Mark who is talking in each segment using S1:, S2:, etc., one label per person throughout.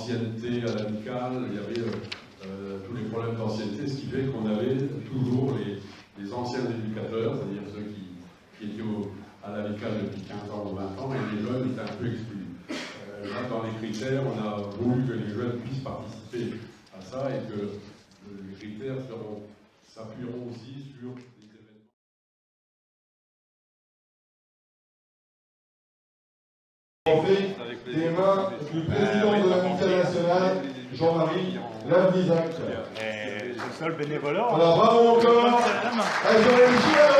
S1: l'ancienneté à l'amicale, il y avait tous les problèmes d'ancienneté, ce qui fait qu'on avait toujours les anciens éducateurs, c'est-à-dire ceux qui étaient à l'amicale depuis 15 ans ou 20 ans, et les jeunes étaient un peu exclus. Là, dans les critères, on a voulu que les jeunes puissent participer à ça et que les critères s'appuieront aussi sur des événements.
S2: On fait des mains du président de l'amicale nationale, Jean-Marie Lavnizac.
S3: C'est ça le bénévolat.
S2: Alors bravo encore à Joël Michel.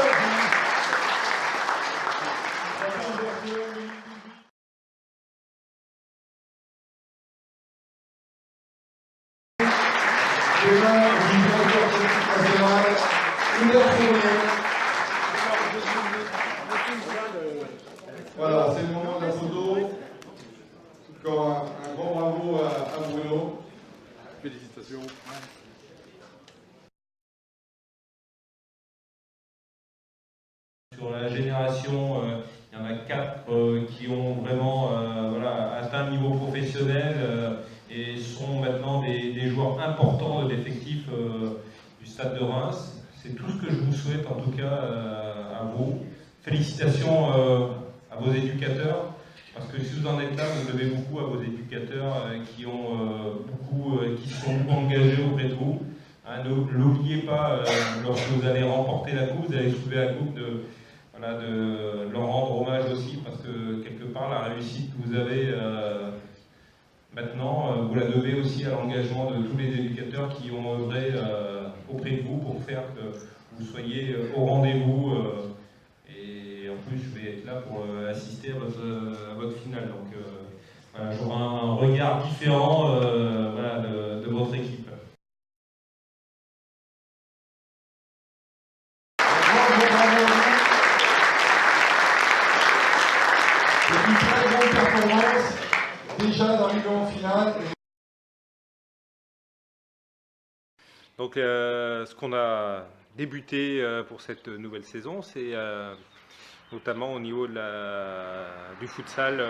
S2: Des mains du directeur politique national, Hubert Fournier. Voilà, c'est le moment de la photo. Encore un grand bravo à Bruno.
S1: Félicitations.
S4: Sur la génération, il y en a 4 qui ont vraiment atteint le niveau professionnel et sont maintenant des joueurs importants de l'effectif du Stade de Reims. C'est tout ce que je vous souhaite en tout cas à vous. Félicitations à vos éducateurs, parce que si vous en êtes là, vous devez beaucoup à vos éducateurs qui se sont beaucoup engagés auprès de vous. Hein, ne l'oubliez pas, lorsque vous allez remporter la coupe, vous allez soulever la coupe de leur rendre hommage aussi, parce que quelque part la réussite que vous avez maintenant, vous la devez aussi à l'engagement de tous les éducateurs qui ont œuvré auprès de vous pour faire que vous soyez au rendez-vous. Et en plus, je vais être là pour assister à votre finale. Donc j'aurai un regard différent de votre équipe.
S2: C'est une très grande performance, déjà d'arriver en finale.
S5: Donc ce qu'on a débuté pour cette nouvelle saison, c'est notamment au niveau du futsal.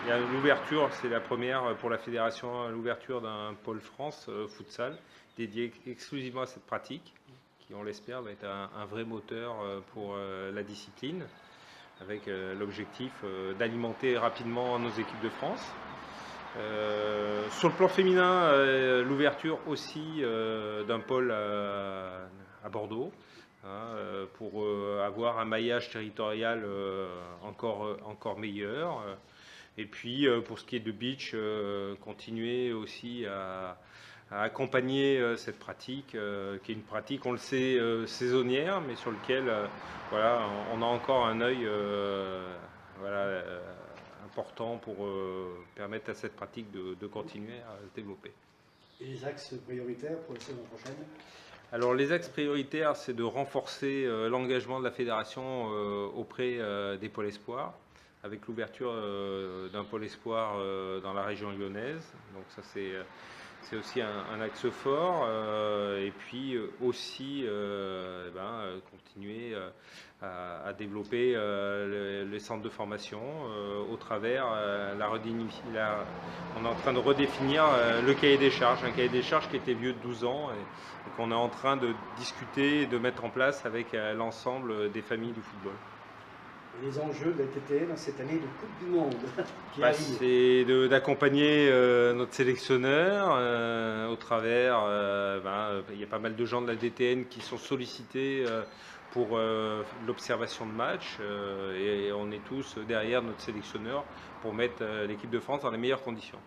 S5: Il y a une ouverture, c'est la première pour la fédération, l'ouverture d'un pôle France futsal dédié exclusivement à cette pratique, qui on l'espère va être un vrai moteur pour la discipline, avec l'objectif d'alimenter rapidement nos équipes de France. Sur le plan féminin, l'ouverture aussi d'un pôle à Bordeaux, pour avoir un maillage territorial encore meilleur. Et puis pour ce qui est de beach, continuer aussi à accompagner cette pratique, qui est une pratique, on le sait, saisonnière, mais sur laquelle on a encore un œil important pour permettre à cette pratique de continuer à se développer.
S3: Et les axes prioritaires pour la saison prochaine?
S5: Alors les axes prioritaires, c'est de renforcer l'engagement de la fédération auprès des pôles espoirs, avec l'ouverture d'un pôle espoir dans la région lyonnaise. Donc ça c'est aussi un axe fort, et puis aussi continuer à développer les centres de formation au travers on est en train de redéfinir le cahier des charges, un cahier des charges qui était vieux de 12 ans et qu'on est en train de discuter et de mettre en place avec l'ensemble des familles du football.
S3: Et les enjeux de la TTN cette année de Coupe du Monde qui arrive?
S5: C'est d'accompagner notre sélectionneur au travers, il y a pas mal de gens de la DTN qui sont sollicités pour l'observation de match, et on est tous derrière notre sélectionneur pour mettre l'équipe de France dans les meilleures conditions.